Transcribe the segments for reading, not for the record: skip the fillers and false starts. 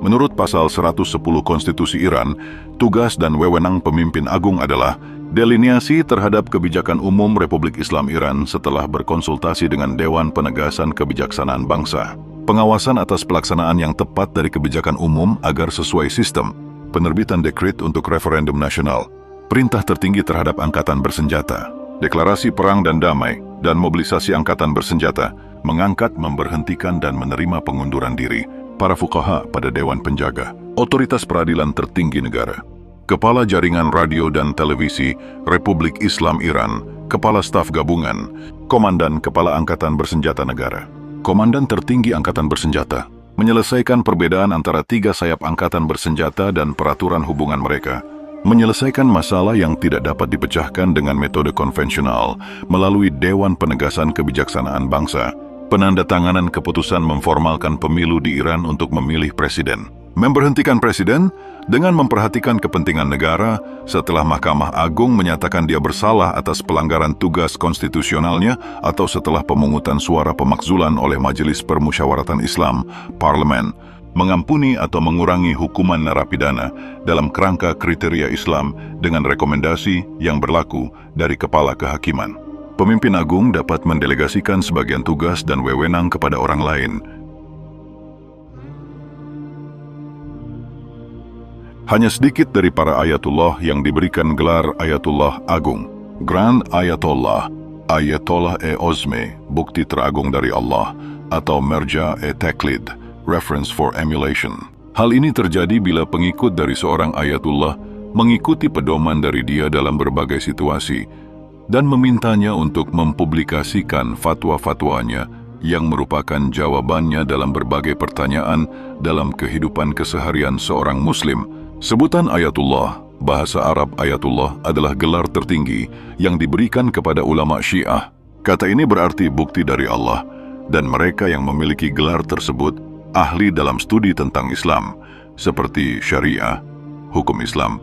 Menurut pasal 110 Konstitusi Iran, tugas dan wewenang pemimpin agung adalah delineasi terhadap kebijakan umum Republik Islam Iran setelah berkonsultasi dengan Dewan Penegasan Kebijaksanaan Bangsa, pengawasan atas pelaksanaan yang tepat dari kebijakan umum agar sesuai sistem, penerbitan dekret untuk referendum nasional, perintah tertinggi terhadap angkatan bersenjata, deklarasi perang dan damai, dan mobilisasi angkatan bersenjata, mengangkat, memberhentikan, dan menerima pengunduran diri para fuqaha pada Dewan Penjaga, otoritas peradilan tertinggi negara, Kepala Jaringan Radio dan Televisi Republik Islam Iran, Kepala Staf Gabungan, Komandan Kepala Angkatan Bersenjata Negara, Komandan Tertinggi Angkatan Bersenjata, menyelesaikan perbedaan antara tiga sayap angkatan bersenjata dan peraturan hubungan mereka, menyelesaikan masalah yang tidak dapat dipecahkan dengan metode konvensional melalui Dewan Penegasan Kebijaksanaan Bangsa, penandatanganan keputusan memformalkan pemilu di Iran untuk memilih presiden, memberhentikan presiden dengan memperhatikan kepentingan negara setelah Mahkamah Agung menyatakan dia bersalah atas pelanggaran tugas konstitusionalnya atau setelah pemungutan suara pemakzulan oleh Majelis Permusyawaratan Islam, Parlemen, mengampuni atau mengurangi hukuman narapidana dalam kerangka kriteria Islam dengan rekomendasi yang berlaku dari Kepala Kehakiman. Pemimpin agung dapat mendelegasikan sebagian tugas dan wewenang kepada orang lain. Hanya sedikit dari para ayatullah yang diberikan gelar Ayatullah Agung, Grand Ayatollah, Ayatollah-e-Ozme, bukti teragung dari Allah, atau Merja-e-Taklid, reference for emulation. Hal ini terjadi bila pengikut dari seorang ayatullah mengikuti pedoman dari dia dalam berbagai situasi dan memintanya untuk mempublikasikan fatwa-fatwanya yang merupakan jawabannya dalam berbagai pertanyaan dalam kehidupan keseharian seorang muslim. Sebutan ayatullah, bahasa Arab ayatullah, adalah gelar tertinggi yang diberikan kepada ulama Syiah. Kata ini berarti bukti dari Allah, dan mereka yang memiliki gelar tersebut ahli dalam studi tentang Islam, seperti syariah, hukum Islam,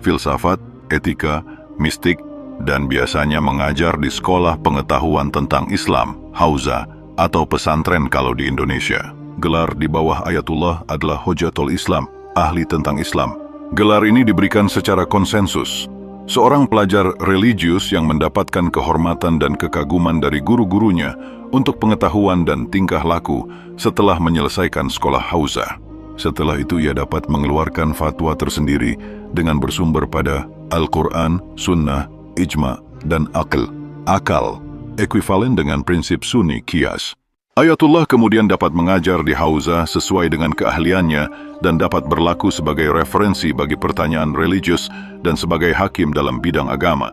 filsafat, etika, mistik, dan biasanya mengajar di sekolah pengetahuan tentang Islam, hauza, atau pesantren kalau di Indonesia. Gelar di bawah ayatullah adalah Hojatul Islam, ahli tentang Islam. Gelar ini diberikan secara konsensus. Seorang pelajar religius yang mendapatkan kehormatan dan kekaguman dari guru-gurunya untuk pengetahuan dan tingkah laku setelah menyelesaikan sekolah hauza. Setelah itu ia dapat mengeluarkan fatwa tersendiri dengan bersumber pada Al-Quran, Sunnah, Ijma, dan akal, ekuivalen dengan prinsip Sunni Qiyas. Ayatullah kemudian dapat mengajar di hauza sesuai dengan keahliannya dan dapat berlaku sebagai referensi bagi pertanyaan religius dan sebagai hakim dalam bidang agama.